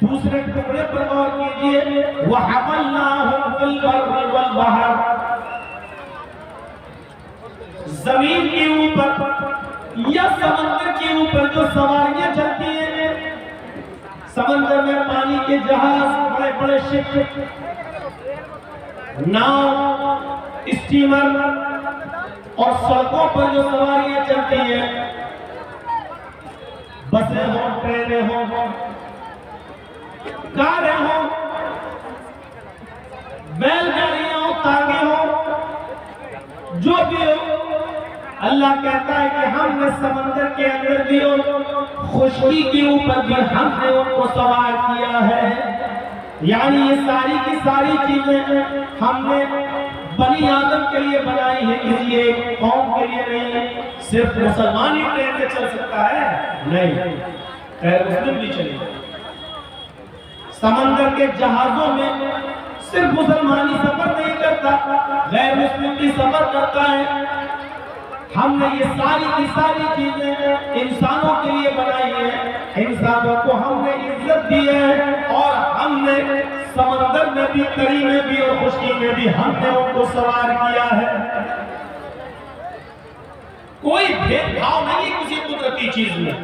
दूसरे टुकड़े पर गौर कीजिए, वहमलनाहुम फिल बर्रि वल बहर, जमीन के ऊपर या समंदर के ऊपर जो सवारियां चलती हैं, समंदर में पानी के जहाज, बड़े बड़े शिप, नाव, स्टीमर और सड़कों पर जो सवारियां चलती हैं, बसें हो, ट्रेनें हो, कारें हो, बैलगाड़ियां हो, तांगे हो, जो भी हो, अल्लाह कहता है कि हमने समंदर के अंदर भी और खुशकी के ऊपर भी हमने उनको सवार किया है। यानी ये सारी की सारी चीजें हमने बनी आदम के लिए बनाई है, किसी एक कौम के लिए नहीं। सिर्फ मुसलमान ही ट्रेन से चल सकता है? नहीं, गैर मुस्लिम भी चलेगा। समंदर के जहाजों में सिर्फ मुसलमान ही सफर नहीं करता, गैर मुस्लिम भी सफर करता है। हमने ये सारी की सारी चीजें इंसानों के लिए बनाई है, इंसानों को हमने इज्जत दी है, और हमने समंदर में भी, तरी में भी और खुशकी में भी हमने उनको सवार किया है। कोई भेदभाव नहीं किसी कुदरती चीज में,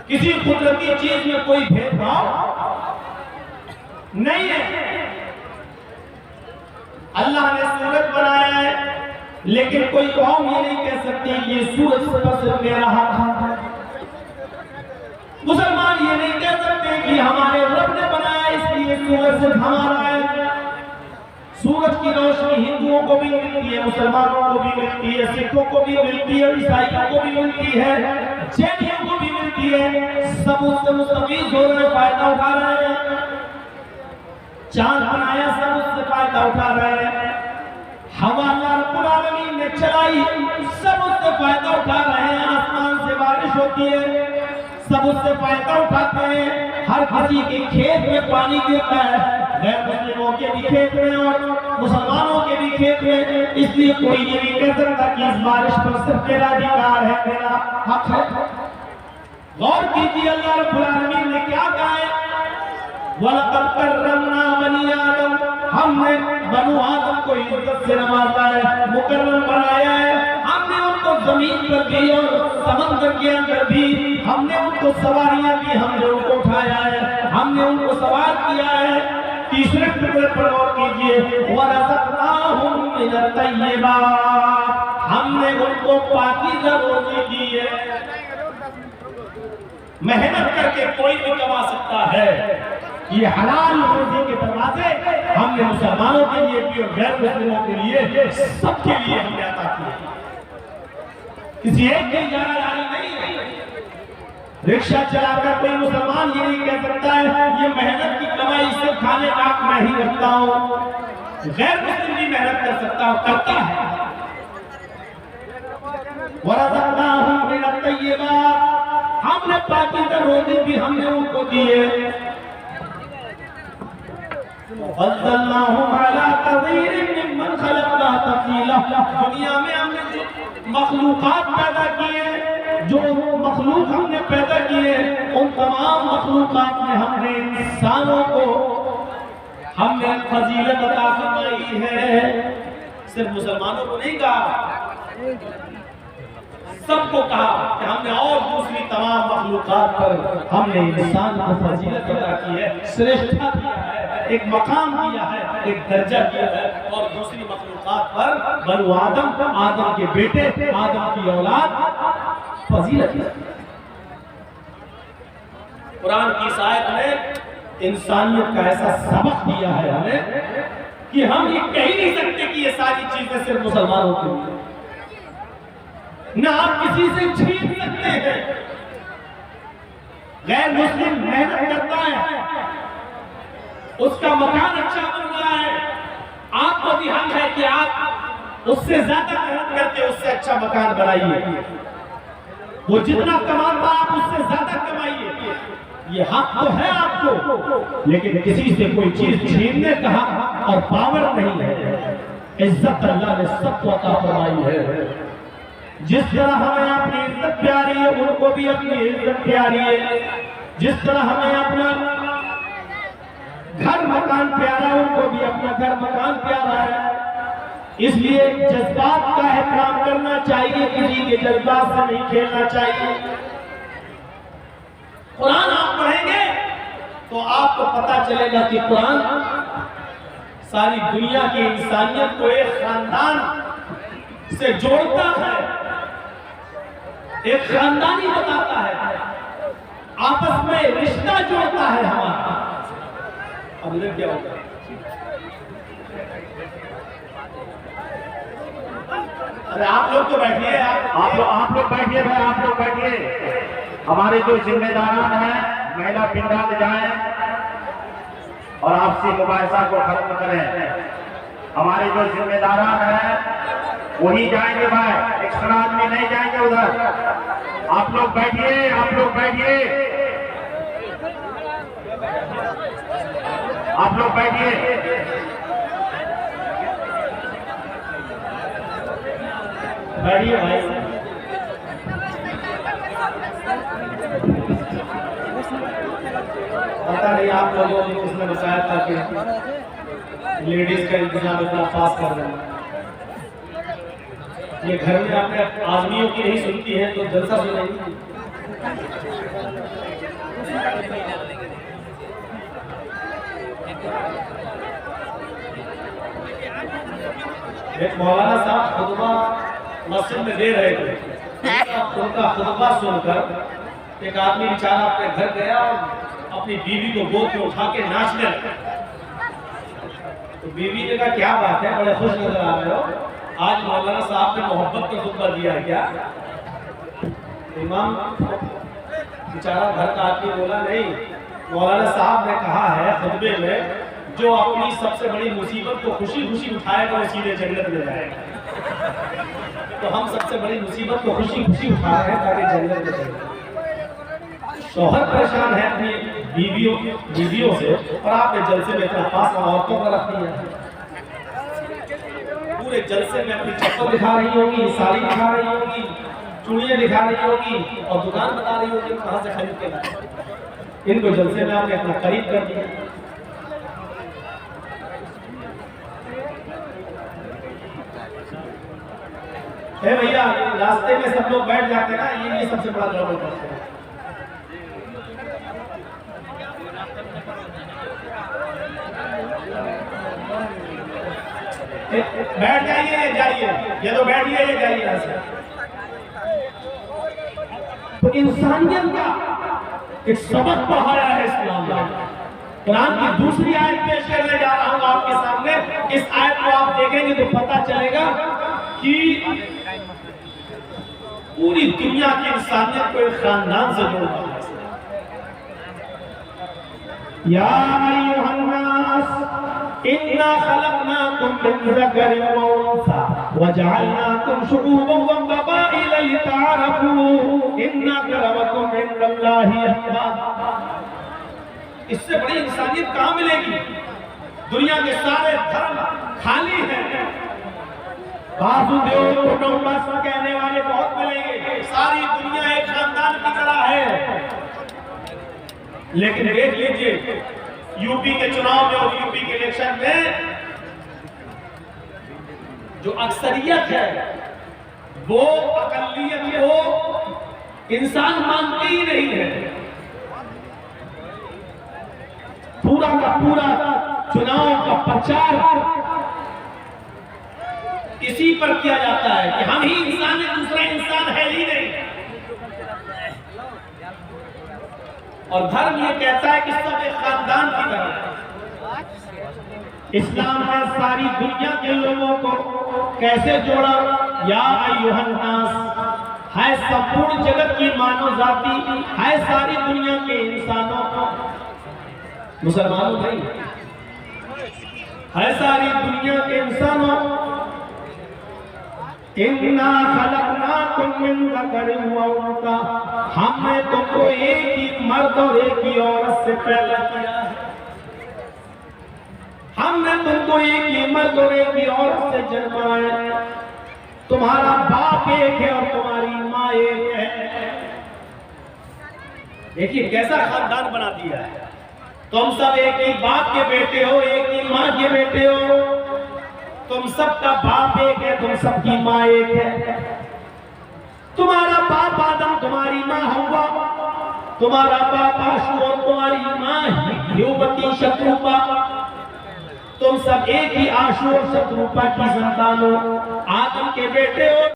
किसी कुदरती चीज में कोई भेदभाव नहीं है। अल्लाह ने सूरज बनाया है, लेकिन कोई कौम ये नहीं कह सकती ये सूरज से मेरा हाथ है। मुसलमान ये नहीं कह सकते कि हमारे रब ने बनाया इसलिए सूरज से हमारा है। सूरज की रोशनी हिंदुओं को भी मिलती है, मुसलमानों को भी मिलती है, सिखों को भी मिलती है, ईसाइयों को भी मिलती है, जैनियों को भी मिलती है। सब उससे मुस्तफीद हो रहे, फायदा उठा रहे हैं। चांद बनाया, सब उससे फायदा उठा रहे हैं। हवा अल्लाह रब्बुल आलमीन ने चलाई, सब उससे फायदा उठा रहे हैं। आसमान से बारिश होती है, सब उससे फायदा उठाते हैं। हर किसी के खेत में पानी गिरता है, गैर मुस्लिमों के भी खेत में और मुसलमानों के भी खेत में। इसलिए कोई ये नहीं कह सकता कि इस बारिश पर सिर्फ मेरा अधिकार है, मेरा हक है। गौर कीजिए अल्लाह रब्बुल आलमीन ने क्या कहा है, वलक़द कर्रमना बनी आदम, हमने बनु आदम को इज्जत से नवाजा है, मुकर्रम बनाया है। हमने उनको जमीन पर भी और समंदर के अंदर भी हमने उनको सवारियां दी, हमने उनको उठाया है, हमने उनको सवार किया है। तीसरे टुकड़े पर गौर कीजिए, वरज़क़नाहुम मिनत तय्यिबात, हमने उनको पाकीज़ा रोज़ी दी है। मेहनत करके कोई भी कमा सकता है, ये हलाल रोजी के दरवाजे हमने मुसलमानों के लिए भी और गैर मुस्लिमों के लिए, सबके लिए हमने अता किए। किसी एक की जाना जानी नहीं है। रिक्शा चलाकर कोई मुसलमान ये नहीं कह सकता है ये मेहनत की कमाई से खाने का मैं ही रखता हूँ। गैर मुस्लिम भी मेहनत कर सकता हूँ, करता है। वरज़क़नाहुम मिनत तय्यिबात, हमने पाकीज़ा रोज़ी भी हमने उनको दिए। वज़ल्लाहुम अला कसीरिन मिम्मन खलक़ना तफ़सीला, दुनिया में हमने मखलूक़ात पैदा किए, जो मखलूक हमने पैदा किए, उन तमाम मखलूक़ात में हमने इंसानों को हमने फजीलत अता फरमाई है। सिर्फ मुसलमानों को नहीं कहा, सबको कहा कि हमने और दूसरी तमाम मखलूक़ात पर हमने इंसान को फजीलत अता की है, श्रेष्ठता दिया है, एक मकाम दिया है, एक दर्जा दिया है। और दूसरी मखलूक़ात पर बनु आदम, आदम के बेटे, आदम की औलाद फजीलत है। कुरान की इस आयत ने इंसानियत का ऐसा सबक दिया है हमें कि हम ये कह ही नहीं सकते कि ये सारी चीजें सिर्फ मुसलमानों के लिए, ना आप किसी से छीन सकते हैं। गैर मुस्लिम मेहनत करता है, उसका मकान अच्छा बन रहा है, आपको भी हक है कि आप उससे ज्यादा मेहनत करके उससे अच्छा मकान बनाइए। वो जितना कमाता आप उससे ज्यादा कमाइए, ये हक तो है आपको। लेकिन किसी से कोई चीज छीनने का हक और पावर नहीं है। इज्जत अल्लाह ने सबको अता फरमाई है। जिस तरह हमें अपनी इज्जत प्यारी है, उनको भी अपनी इज्जत प्यारी है। जिस तरह हमें अपना घर मकान प्यारा, उनको भी अपना घर मकान प्यारा है। इसलिए जज्बात का एहतराम करना चाहिए, किसी के जज्बात से नहीं खेलना चाहिए। कुरान आप पढ़ेंगे तो आपको पता चलेगा कि कुरान सारी दुनिया की इंसानियत को एक खानदान से जोड़ता है, एक खानदानी बताता है, आपस में रिश्ता जोड़ता है हमारा। अब इधर क्या होगा? अरे आप लोग तो बैठिए, आप लोग बैठिए भाई, आप लोग बैठिए। हमारे जो जिम्मेदारान हैं महिला पिंडाल जाएं और आपसी मुबाहिसा को खत्म करें। हमारे जो जिम्मेदारान हैं वही जाएंगे भाई, एक्स्ट्रा आदमी नहीं जाएंगे उधर। आप लोग बैठिए, आप लोग बैठिए, आप लोग बैठिए। बैठिए भाई। पता नहीं आप लोगों ने किसने बताया था कि लेडीज का इंतजाम इतना पास कर रहे हैं। ये घर में अपने आदमियों की नहीं सुनती है तो जलसा सुनेगी। एक मौलाना साहब खुतबा मस्जिद में दे रहे थे, उनका खुतबा सुनकर एक आदमी बेचारा अपने घर गया और अपनी बीवी को गोद में उठा के नाचने लगा। तो बीवी ने कहा क्या बात है, बड़े खुश नजर आ रहे हो, आज मौलाना साहब ने मोहब्बत का खुतबा दिया है क्या? इमाम बेचारा घर का आदमी बोला नहीं, मौलाना साहब ने कहा है खुतबे में जो अपनी सबसे बड़ी मुसीबत को खुशी खुशी उठाएगा वो सीधे जन्नत में जाएगा। तो हम सबसे बड़ी मुसीबत को खुशी खुशी उठा रहे हैं ताकि जन्नत में जाएगा। शौहर परेशान है अपनी बीवियों से और आपने जलसे में इतना पास औरतों का रख दिया। पूरे जलसे में अपनी चप्पल दिखा रही होगी, साड़ी दिखा रही होगी, चूड़ियां दिखा रही होगी और दुकान बता रही होगी कहां से खरीद के लाए। इनको जलसे में आपने अपना खरीद कर दिया। भैया रास्ते में सब लोग बैठ जाते हैं ना, ये सबसे बड़ा गड़बड़ करते हैं। बैठ जाइए, जाइए, ये तो बैठिए, ये जाइए यहाँ से। तो इंसानियत का एक सबक पढ़ाया है इस्लाम ने। कुरान की दूसरी आयत पेश करने जा रहा हूं आपके सामने। इस आयत को आप देखेंगे तो पता चलेगा कि पूरी दुनिया की इंसानियत को एक खानदान से जोड़ता है। या अय्युहन नास इन्ना खलकनाकुम मिन ज़करिन व उन्सा व जअलनाकुम शुऊबन व क़बाइला लितअरफू इन्ना अक्रमकुम इंदल्लाहि अत्क़ाकुम। इससे बड़ी इंसानियत कहां मिलेगी? दुनिया के सारे धर्म खाली हैं, वासुदेव कुटुंबकम् कहने वाले बहुत मिलेंगे, सारी दुनिया एक खानदान की तरह है। लेकिन देख लीजिए यूपी के चुनाव में और यूपी के इलेक्शन में जो अक्सरियत है वो अकलियत को इंसान मानती ही नहीं है। पूरा का पूरा चुनाव का प्रचार इसी पर किया जाता है कि हम ही इंसान हैं, दूसरा इंसान है ही नहीं। और धर्म ये कहता है कि सब एक खानदान की तरह। इस्लाम ने सारी दुनिया के लोगों को कैसे जोड़ा? या अय्युहन नास है संपूर्ण जगत की मानव जाति, है सारी दुनिया के इंसानों को, मुसलमानों नहीं, है सारी दुनिया के इंसानों। इन्ना खलकनाकुम मिन ज़करिन व उन्सा, हमने तुमको एक ही मर्द और एक ही औरत से पैदा किया है। हमने तुमको एक ही मर्द और एक ही औरत से जन्माया। तुम्हारा बाप एक है और तुम्हारी माँ एक है। देखिए कैसा खानदान बना दिया है। तुम सब एक ही बाप के बेटे हो, एक ही माँ के बेटे हो। तुम सबका बाप एक है, तुम सबकी माँ एक है। तुम्हारा बाप आदम, तुम्हारी माँ हव्वा, तुम्हारा बाप आशू और तुम्हारी माँ युवती शत्रुपा। तुम सब एक ही आशू और शत्रुपा की संतान हो, आदम के बेटे हो।